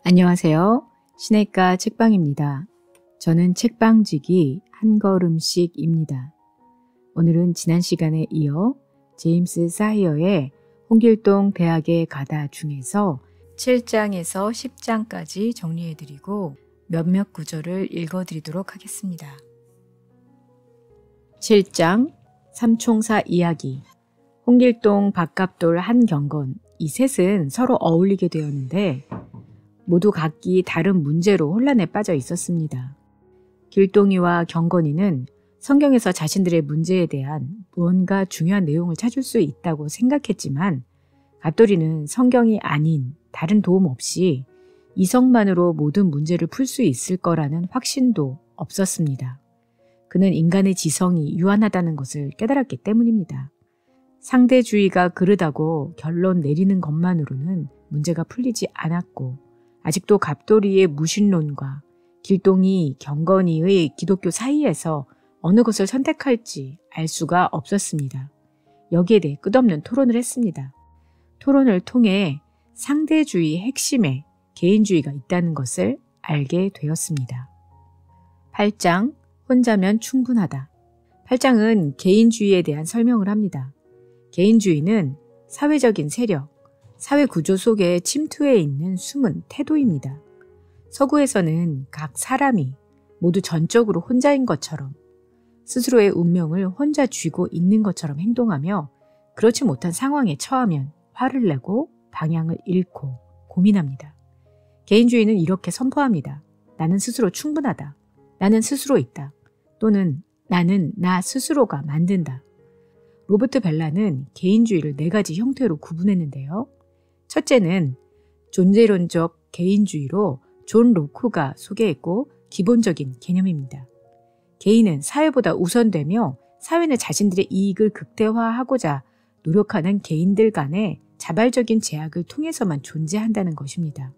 안녕하세요. 시내가 책방입니다. 저는 책방지기 한 걸음씩입니다. 오늘은 지난 시간에 이어 제임스 사이어의 홍길동 대학에 가다 중에서 7장에서 10장까지 정리해드리고 몇몇 구절을 읽어드리도록 하겠습니다. 7장 삼총사 이야기. 홍길동, 박갑돌, 한경건 이 셋은 서로 어울리게 되었는데 모두 각기 다른 문제로 혼란에 빠져 있었습니다. 길동이와 경건이는 성경에서 자신들의 문제에 대한 무언가 중요한 내용을 찾을 수 있다고 생각했지만 갑돌이는 성경이 아닌 다른 도움 없이 이성만으로 모든 문제를 풀 수 있을 거라는 확신도 없었습니다. 그는 인간의 지성이 유한하다는 것을 깨달았기 때문입니다. 상대주의가 그르다고 결론 내리는 것만으로는 문제가 풀리지 않았고 아직도 갑돌이의 무신론과 길동이, 경건이의 기독교 사이에서 어느 것을 선택할지 알 수가 없었습니다. 여기에 대해 끝없는 토론을 했습니다. 토론을 통해 상대주의 핵심에 개인주의가 있다는 것을 알게 되었습니다. 8장 혼자면 충분하다. 8장은 개인주의에 대한 설명을 합니다. 개인주의는 사회적인 세력, 사회 구조 속에 침투해 있는 숨은 태도입니다. 서구에서는 각 사람이 모두 전적으로 혼자인 것처럼 스스로의 운명을 혼자 쥐고 있는 것처럼 행동하며 그렇지 못한 상황에 처하면 화를 내고 방향을 잃고 고민합니다. 개인주의는 이렇게 선포합니다. 나는 스스로 충분하다. 나는 스스로 있다. 또는 나는 나 스스로가 만든다. 로버트 벨라는 개인주의를 4가지 형태로 구분했는데요. 첫째는 존재론적 개인주의로 존 로크가 소개했고 기본적인 개념입니다. 개인은 사회보다 우선되며 사회는 자신들의 이익을 극대화하고자 노력하는 개인들 간의 자발적인 제약을 통해서만 존재한다는 것입니다.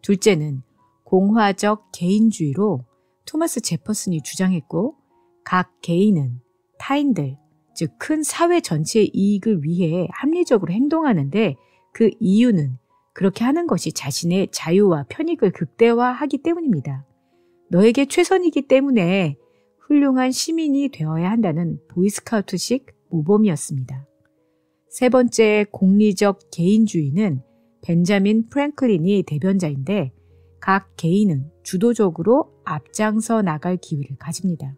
둘째는 공화적 개인주의로 토마스 제퍼슨이 주장했고 각 개인은 타인들, 즉 큰 사회 전체의 이익을 위해 합리적으로 행동하는데 그 이유는 그렇게 하는 것이 자신의 자유와 편익을 극대화하기 때문입니다. 너에게 최선이기 때문에 훌륭한 시민이 되어야 한다는 보이스카우트식 모범이었습니다. 세 번째 공리적 개인주의는 벤자민 프랭클린이 대변자인데 각 개인은 주도적으로 앞장서 나갈 기회를 가집니다.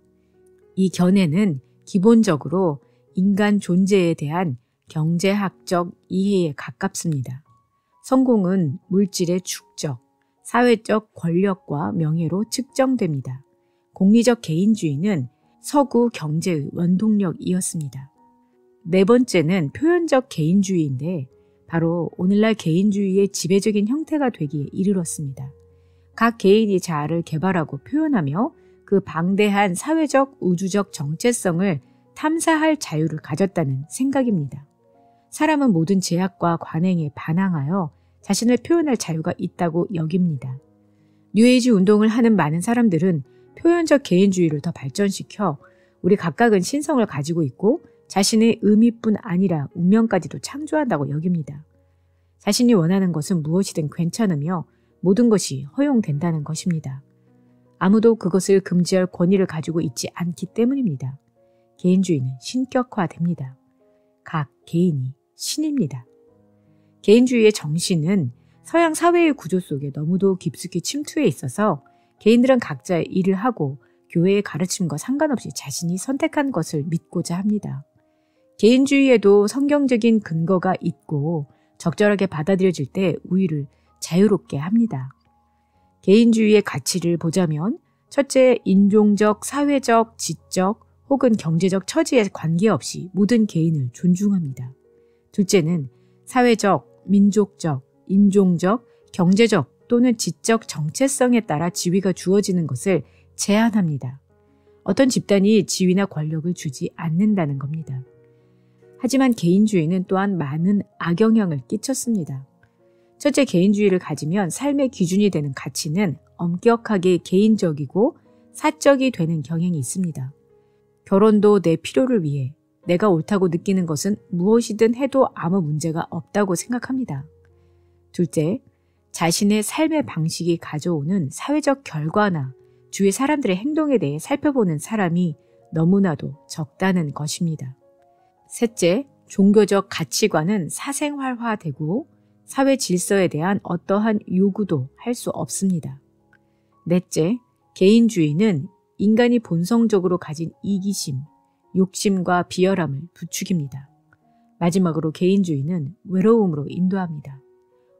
이 견해는 기본적으로 인간 존재에 대한 경제학적 이해에 가깝습니다. 성공은 물질의 축적, 사회적 권력과 명예로 측정됩니다. 공리적 개인주의는 서구 경제의 원동력이었습니다. 네 번째는 표현적 개인주의인데 바로 오늘날 개인주의의 지배적인 형태가 되기에 이르렀습니다. 각 개인이 자아를 개발하고 표현하며 그 방대한 사회적, 우주적 정체성을 탐사할 자유를 가졌다는 생각입니다. 사람은 모든 제약과 관행에 반항하여 자신을 표현할 자유가 있다고 여깁니다. 뉴에이지 운동을 하는 많은 사람들은 표현적 개인주의를 더 발전시켜 우리 각각은 신성을 가지고 있고 자신의 의미뿐 아니라 운명까지도 창조한다고 여깁니다. 자신이 원하는 것은 무엇이든 괜찮으며 모든 것이 허용된다는 것입니다. 아무도 그것을 금지할 권위를 가지고 있지 않기 때문입니다. 개인주의는 신격화됩니다. 각 개인이 신입니다. 개인주의의 정신은 서양 사회의 구조 속에 너무도 깊숙이 침투해 있어서 개인들은 각자의 일을 하고 교회의 가르침과 상관없이 자신이 선택한 것을 믿고자 합니다. 개인주의에도 성경적인 근거가 있고 적절하게 받아들여질 때 우위를 자유롭게 합니다. 개인주의의 가치를 보자면 첫째, 인종적, 사회적, 지적 혹은 경제적 처지에 관계없이 모든 개인을 존중합니다. 둘째는 사회적, 민족적, 인종적, 경제적 또는 지적 정체성에 따라 지위가 주어지는 것을 제한합니다. 어떤 집단이 지위나 권력을 주지 않는다는 겁니다. 하지만 개인주의는 또한 많은 악영향을 끼쳤습니다. 첫째, 개인주의를 가지면 삶의 기준이 되는 가치는 엄격하게 개인적이고 사적이 되는 경향이 있습니다. 결혼도 내 필요를 위해 내가 옳다고 느끼는 것은 무엇이든 해도 아무 문제가 없다고 생각합니다. 둘째, 자신의 삶의 방식이 가져오는 사회적 결과나 주위 사람들의 행동에 대해 살펴보는 사람이 너무나도 적다는 것입니다. 셋째, 종교적 가치관은 사생활화되고 사회 질서에 대한 어떠한 요구도 할 수 없습니다. 넷째, 개인주의는 인간이 본성적으로 가진 이기심, 욕심과 비열함을 부추깁니다. 마지막으로 개인주의는 외로움으로 인도합니다.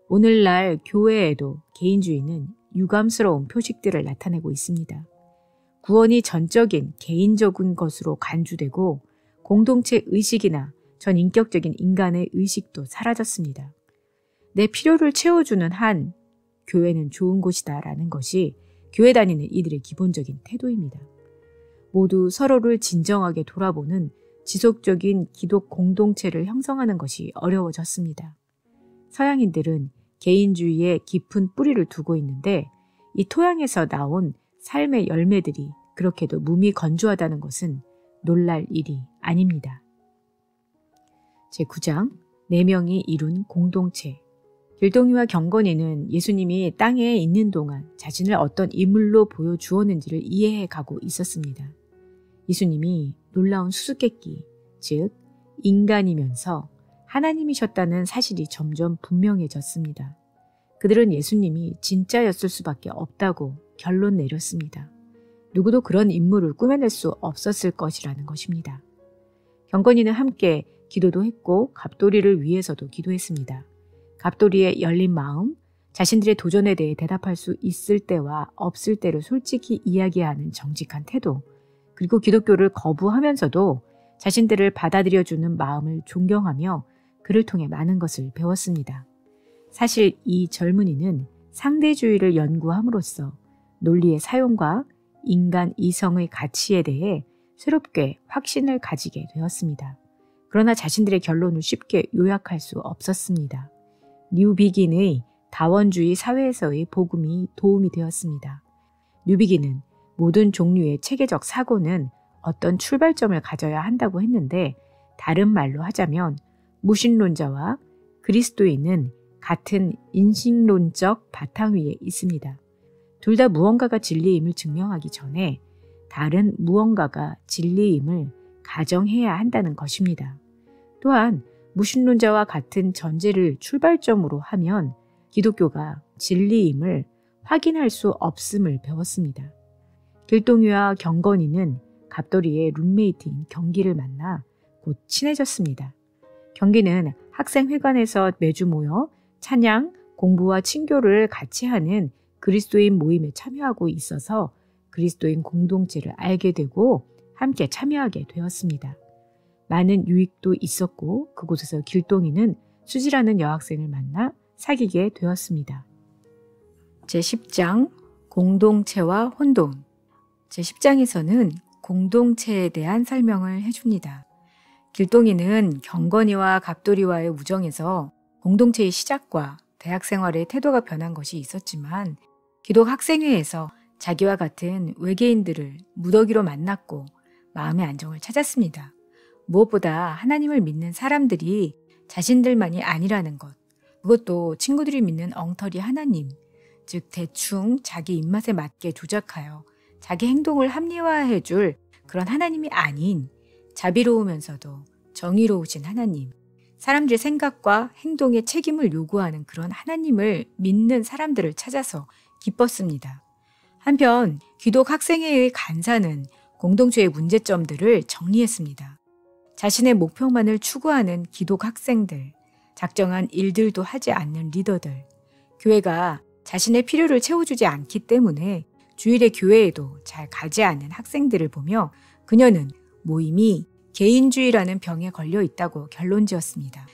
오늘날 교회에도 개인주의는 유감스러운 표식들을 나타내고 있습니다. 구원이 전적인 개인적인 것으로 간주되고 공동체 의식이나 전인격적인 인간의 의식도 사라졌습니다. 내 필요를 채워주는 한 교회는 좋은 곳이다라는 것이 교회 다니는 이들의 기본적인 태도입니다. 모두 서로를 진정하게 돌아보는 지속적인 기독 공동체를 형성하는 것이 어려워졌습니다. 서양인들은 개인주의에 깊은 뿌리를 두고 있는데 이 토양에서 나온 삶의 열매들이 그렇게도 몸이 건조하다는 것은 놀랄 일이 아닙니다. 제9장, 4명이 이룬 공동체. 길동이와 경건이는 예수님이 땅에 있는 동안 자신을 어떤 인물로 보여주었는지를 이해해 가고 있었습니다. 예수님이 놀라운 수수께끼, 즉 인간이면서 하나님이셨다는 사실이 점점 분명해졌습니다. 그들은 예수님이 진짜였을 수밖에 없다고 결론 내렸습니다. 누구도 그런 인물을 꾸며낼 수 없었을 것이라는 것입니다. 경건이는 함께 기도도 했고 갑돌이를 위해서도 기도했습니다. 갑돌이의 열린 마음, 자신들의 도전에 대해 대답할 수 있을 때와 없을 때를 솔직히 이야기하는 정직한 태도, 그리고 기독교를 거부하면서도 자신들을 받아들여주는 마음을 존경하며 그를 통해 많은 것을 배웠습니다. 사실 이 젊은이는 상대주의를 연구함으로써 논리의 사용과 인간 이성의 가치에 대해 새롭게 확신을 가지게 되었습니다. 그러나 자신들의 결론을 쉽게 요약할 수 없었습니다. 뉴비긴의 다원주의 사회에서의 복음이 도움이 되었습니다. 뉴비긴은 모든 종류의 체계적 사고는 어떤 출발점을 가져야 한다고 했는데 다른 말로 하자면 무신론자와 그리스도인은 같은 인식론적 바탕 위에 있습니다. 둘 다 무언가가 진리임을 증명하기 전에 다른 무언가가 진리임을 가정해야 한다는 것입니다. 또한 무신론자와 같은 전제를 출발점으로 하면 기독교가 진리임을 확인할 수 없음을 배웠습니다. 길동이와 경건이는 갑돌이의 룸메이트인 경기를 만나 곧 친해졌습니다. 경기는 학생회관에서 매주 모여 찬양, 공부와 친교를 같이 하는 그리스도인 모임에 참여하고 있어서 그리스도인 공동체를 알게 되고 함께 참여하게 되었습니다. 많은 유익도 있었고 그곳에서 길동이는 수지라는 여학생을 만나 사귀게 되었습니다. 제10장 공동체와 혼돈. 제10장에서는 공동체에 대한 설명을 해줍니다. 길동이는 경건이와 갑돌이와의 우정에서 공동체의 시작과 대학 생활의 태도가 변한 것이 있었지만 기독 학생회에서 자기와 같은 외계인들을 무더기로 만났고 마음의 안정을 찾았습니다. 무엇보다 하나님을 믿는 사람들이 자신들만이 아니라는 것, 그것도 친구들이 믿는 엉터리 하나님, 즉 대충 자기 입맛에 맞게 조작하여 자기 행동을 합리화해 줄 그런 하나님이 아닌 자비로우면서도 정의로우신 하나님, 사람들의 생각과 행동에 책임을 요구하는 그런 하나님을 믿는 사람들을 찾아서 기뻤습니다. 한편 기독 학생회의 간사는 공동체의 문제점들을 정리했습니다. 자신의 목표만을 추구하는 기독 학생들, 작정한 일들도 하지 않는 리더들, 교회가 자신의 필요를 채워주지 않기 때문에 주일의 교회에도 잘 가지 않는 학생들을 보며 그녀는 모임이 개인주의라는 병에 걸려 있다고 결론지었습니다.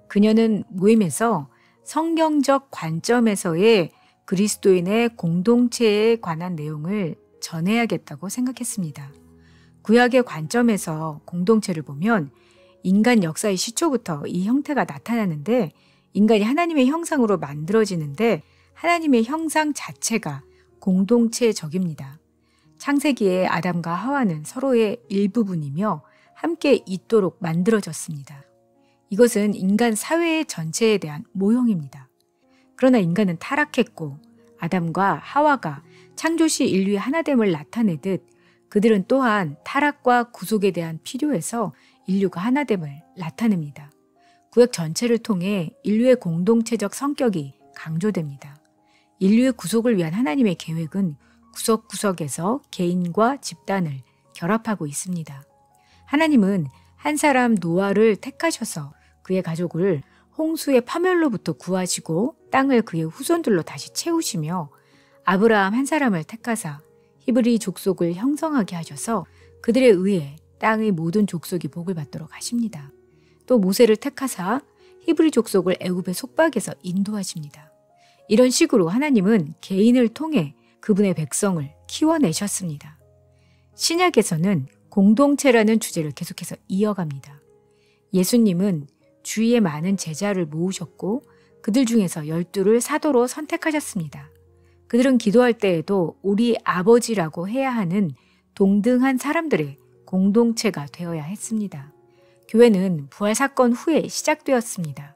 그녀는 모임에서 성경적 관점에서의 그리스도인의 공동체에 관한 내용을 전해야겠다고 생각했습니다. 구약의 관점에서 공동체를 보면 인간 역사의 시초부터 이 형태가 나타나는데 인간이 하나님의 형상으로 만들어지는데 하나님의 형상 자체가 공동체적입니다. 창세기에 아담과 하와는 서로의 일부분이며 함께 있도록 만들어졌습니다. 이것은 인간 사회의 전체에 대한 모형입니다. 그러나 인간은 타락했고 아담과 하와가 창조시 인류의 하나됨을 나타내듯 그들은 또한 타락과 구속에 대한 필요에서 인류가 하나됨을 나타냅니다. 구약 전체를 통해 인류의 공동체적 성격이 강조됩니다. 인류의 구속을 위한 하나님의 계획은 구석구석에서 개인과 집단을 결합하고 있습니다. 하나님은 한 사람 노아를 택하셔서 그의 가족을 홍수의 파멸로부터 구하시고 땅을 그의 후손들로 다시 채우시며 아브라함 한 사람을 택하사 히브리 족속을 형성하게 하셔서 그들에 의해 땅의 모든 족속이 복을 받도록 하십니다. 또 모세를 택하사 히브리 족속을 애굽의 속박에서 인도하십니다. 이런 식으로 하나님은 개인을 통해 그분의 백성을 키워내셨습니다. 신약에서는 공동체라는 주제를 계속해서 이어갑니다. 예수님은 주위에 많은 제자를 모으셨고 그들 중에서 12를 사도로 선택하셨습니다. 그들은 기도할 때에도 우리 아버지라고 해야 하는 동등한 사람들의 공동체가 되어야 했습니다. 교회는 부활 사건 후에 시작되었습니다.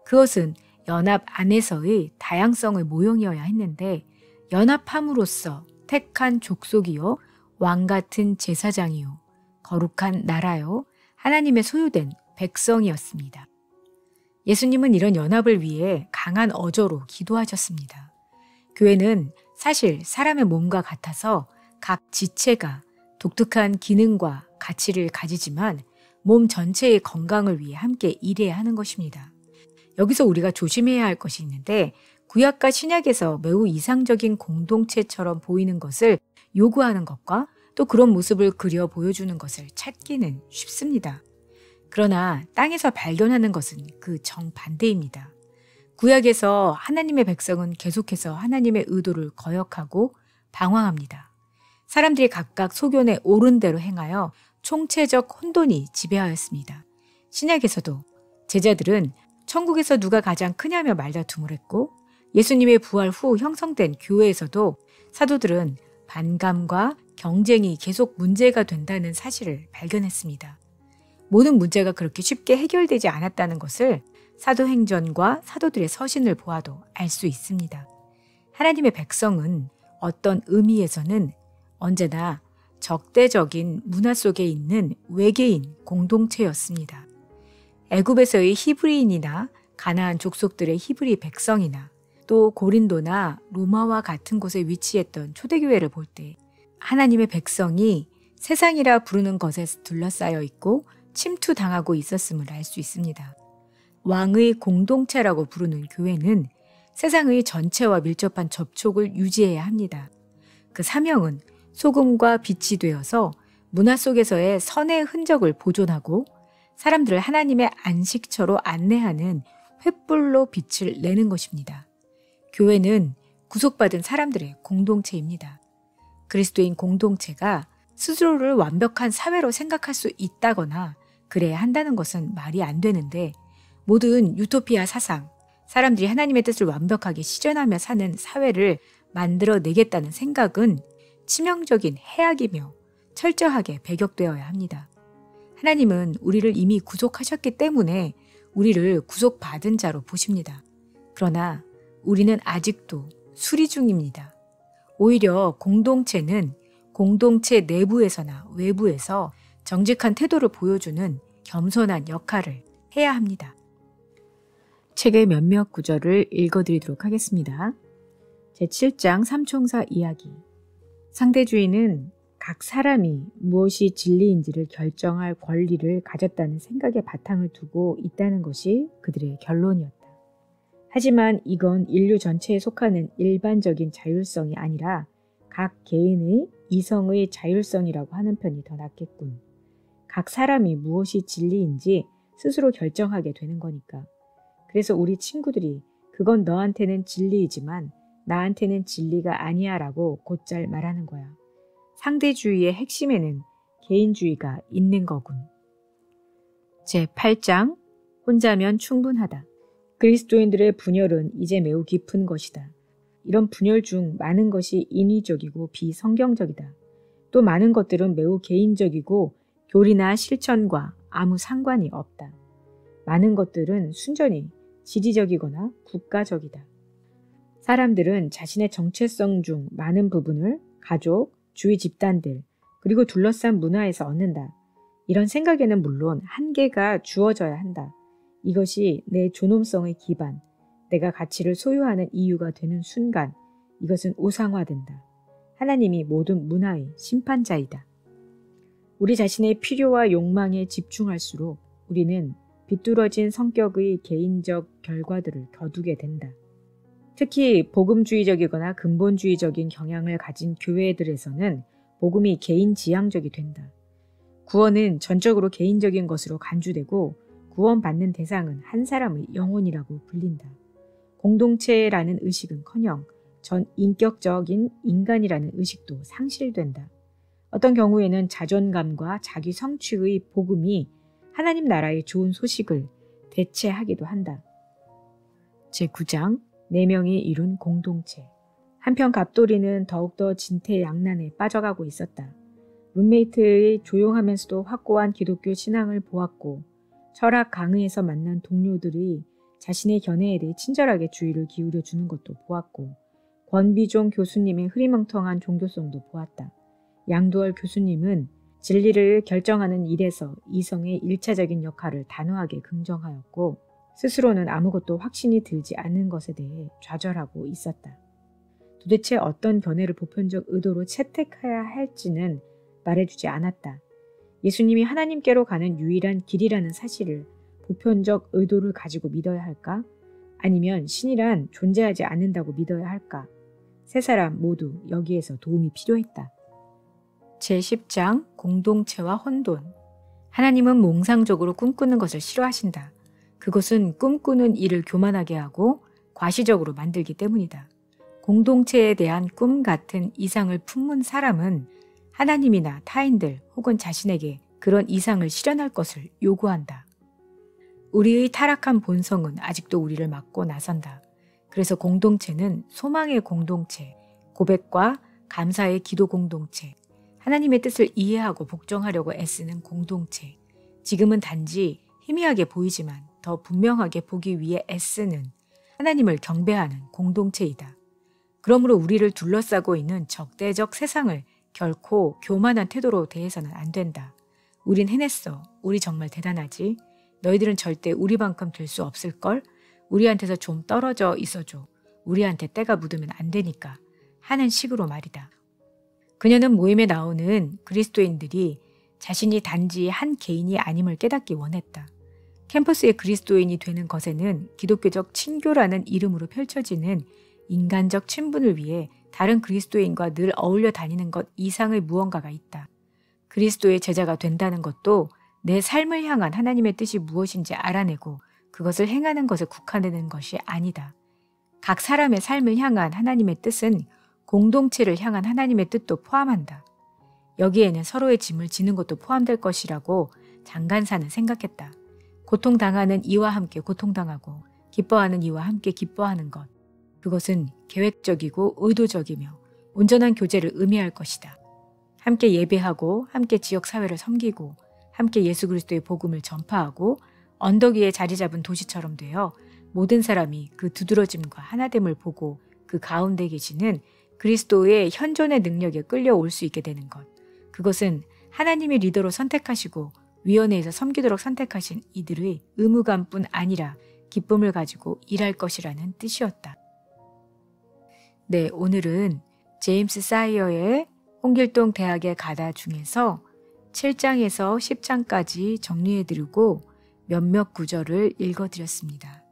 그것은 연합 안에서의 다양성의 모형이어야 했는데 연합함으로써 택한 족속이요 왕 같은 제사장이요 거룩한 나라요 하나님의 소유된 백성이었습니다. 예수님은 이런 연합을 위해 강한 어조로 기도하셨습니다. 교회는 사실 사람의 몸과 같아서 각 지체가 독특한 기능과 가치를 가지지만 몸 전체의 건강을 위해 함께 일해야 하는 것입니다. 여기서 우리가 조심해야 할 것이 있는데 구약과 신약에서 매우 이상적인 공동체처럼 보이는 것을 요구하는 것과 또 그런 모습을 그려 보여주는 것을 찾기는 쉽습니다. 그러나 땅에서 발견하는 것은 그 정반대입니다. 구약에서 하나님의 백성은 계속해서 하나님의 의도를 거역하고 방황합니다. 사람들이 각각 소견에 옳은 대로 행하여 총체적 혼돈이 지배하였습니다. 신약에서도 제자들은 천국에서 누가 가장 크냐며 말다툼을 했고 예수님의 부활 후 형성된 교회에서도 사도들은 반감과 경쟁이 계속 문제가 된다는 사실을 발견했습니다. 모든 문제가 그렇게 쉽게 해결되지 않았다는 것을 사도행전과 사도들의 서신을 보아도 알 수 있습니다. 하나님의 백성은 어떤 의미에서는 언제나 적대적인 문화 속에 있는 외계인 공동체였습니다. 애굽에서의 히브리인이나 가나안 족속들의 히브리 백성이나 또 고린도나 로마와 같은 곳에 위치했던 초대교회를 볼 때 하나님의 백성이 세상이라 부르는 것에 둘러싸여 있고 침투당하고 있었음을 알 수 있습니다. 왕의 공동체라고 부르는 교회는 세상의 전체와 밀접한 접촉을 유지해야 합니다. 그 사명은 소금과 빛이 되어서 문화 속에서의 선의 흔적을 보존하고 사람들을 하나님의 안식처로 안내하는 횃불로 빛을 내는 것입니다. 교회는 구속받은 사람들의 공동체입니다. 그리스도인 공동체가 스스로를 완벽한 사회로 생각할 수 있다거나 그래야 한다는 것은 말이 안 되는데 모든 유토피아 사상, 사람들이 하나님의 뜻을 완벽하게 실현하며 사는 사회를 만들어내겠다는 생각은 치명적인 해악이며 철저하게 배격되어야 합니다. 하나님은 우리를 이미 구속하셨기 때문에 우리를 구속받은 자로 보십니다. 그러나 우리는 아직도 수리 중입니다. 오히려 공동체는 공동체 내부에서나 외부에서 정직한 태도를 보여주는 겸손한 역할을 해야 합니다. 책의 몇몇 구절을 읽어드리도록 하겠습니다. 제7장 삼총사 이야기. 상대주의는 각 사람이 무엇이 진리인지를 결정할 권리를 가졌다는 생각에 바탕을 두고 있다는 것이 그들의 결론이었다. 하지만 이건 인류 전체에 속하는 일반적인 자율성이 아니라 각 개인의 이성의 자율성이라고 하는 편이 더 낫겠군. 각 사람이 무엇이 진리인지 스스로 결정하게 되는 거니까. 그래서 우리 친구들이 그건 너한테는 진리이지만 나한테는 진리가 아니야 라고 곧잘 말하는 거야. 상대주의의 핵심에는 개인주의가 있는 거군. 제8장 혼자면 충분하다. 그리스도인들의 분열은 이제 매우 깊은 것이다. 이런 분열 중 많은 것이 인위적이고 비성경적이다. 또 많은 것들은 매우 개인적이고 교리나 실천과 아무 상관이 없다. 많은 것들은 순전히 지리적이거나 국가적이다. 사람들은 자신의 정체성 중 많은 부분을 가족, 주위 집단들, 그리고 둘러싼 문화에서 얻는다. 이런 생각에는 물론 한계가 주어져야 한다. 이것이 내 존엄성의 기반, 내가 가치를 소유하는 이유가 되는 순간 이것은 우상화된다. 하나님이 모든 문화의 심판자이다. 우리 자신의 필요와 욕망에 집중할수록 우리는 비뚤어진 성격의 개인적 결과들을 거두게 된다. 특히 복음주의적이거나 근본주의적인 경향을 가진 교회들에서는 복음이 개인지향적이 된다. 구원은 전적으로 개인적인 것으로 간주되고 구원받는 대상은 한 사람의 영혼이라고 불린다. 공동체라는 의식은커녕 전 인격적인 인간이라는 의식도 상실된다. 어떤 경우에는 자존감과 자기 성취의 복음이 하나님 나라의 좋은 소식을 대체하기도 한다. 제9장 4명이 이룬 공동체. 한편 갑돌이는 더욱더 진퇴양난에 빠져가고 있었다. 룸메이트의 조용하면서도 확고한 기독교 신앙을 보았고 철학 강의에서 만난 동료들이 자신의 견해에 대해 친절하게 주의를 기울여 주는 것도 보았고 권비종 교수님의 흐리멍텅한 종교성도 보았다. 양두월 교수님은 진리를 결정하는 일에서 이성의 일차적인 역할을 단호하게 긍정하였고 스스로는 아무것도 확신이 들지 않는 것에 대해 좌절하고 있었다. 도대체 어떤 견해를 보편적 의도로 채택해야 할지는 말해주지 않았다. 예수님이 하나님께로 가는 유일한 길이라는 사실을 보편적 의도를 가지고 믿어야 할까? 아니면 신이란 존재하지 않는다고 믿어야 할까? 세 사람 모두 여기에서 도움이 필요했다. 제10장 공동체와 혼돈. 하나님은 몽상적으로 꿈꾸는 것을 싫어하신다. 그것은 꿈꾸는 일을 교만하게 하고 과시적으로 만들기 때문이다. 공동체에 대한 꿈 같은 이상을 품은 사람은 하나님이나 타인들 혹은 자신에게 그런 이상을 실현할 것을 요구한다. 우리의 타락한 본성은 아직도 우리를 막고 나선다. 그래서 공동체는 소망의 공동체, 고백과 감사의 기도 공동체, 하나님의 뜻을 이해하고 복종하려고 애쓰는 공동체, 지금은 단지 희미하게 보이지만 더 분명하게 보기 위해 애쓰는 하나님을 경배하는 공동체이다. 그러므로 우리를 둘러싸고 있는 적대적 세상을 결코 교만한 태도로 대해서는 안 된다. 우린 해냈어. 우리 정말 대단하지. 너희들은 절대 우리만큼 될 수 없을걸? 우리한테서 좀 떨어져 있어줘. 우리한테 때가 묻으면 안 되니까. 하는 식으로 말이다. 그녀는 모임에 나오는 그리스도인들이 자신이 단지 한 개인이 아님을 깨닫기 원했다. 캠퍼스의 그리스도인이 되는 것에는 기독교적 친교라는 이름으로 펼쳐지는 인간적 친분을 위해 다른 그리스도인과 늘 어울려 다니는 것 이상의 무언가가 있다. 그리스도의 제자가 된다는 것도 내 삶을 향한 하나님의 뜻이 무엇인지 알아내고 그것을 행하는 것에 국한되는 것이 아니다. 각 사람의 삶을 향한 하나님의 뜻은 공동체를 향한 하나님의 뜻도 포함한다. 여기에는 서로의 짐을 지는 것도 포함될 것이라고 장간사는 생각했다. 고통당하는 이와 함께 고통당하고 기뻐하는 이와 함께 기뻐하는 것. 그것은 계획적이고 의도적이며 온전한 교제를 의미할 것이다. 함께 예배하고 함께 지역사회를 섬기고 함께 예수 그리스도의 복음을 전파하고 언덕 위에 자리 잡은 도시처럼 되어 모든 사람이 그 두드러짐과 하나됨을 보고 그 가운데 계시는 그리스도의 현존의 능력에 끌려올 수 있게 되는 것. 그것은 하나님이 리더로 선택하시고 위원회에서 섬기도록 선택하신 이들의 의무감뿐 아니라 기쁨을 가지고 일할 것이라는 뜻이었다. 네, 오늘은 제임스 사이어의 홍길동 대학의 가다 중에서 7장에서 10장까지 정리해드리고 몇몇 구절을 읽어드렸습니다.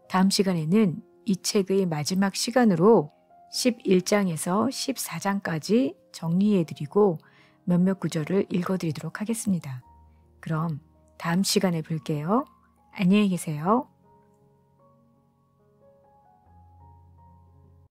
다음 시간에는 이 책의 마지막 시간으로 11장에서 14장까지 정리해드리고 몇몇 구절을 읽어드리도록 하겠습니다. 그럼 다음 시간에 뵐게요. 안녕히 계세요.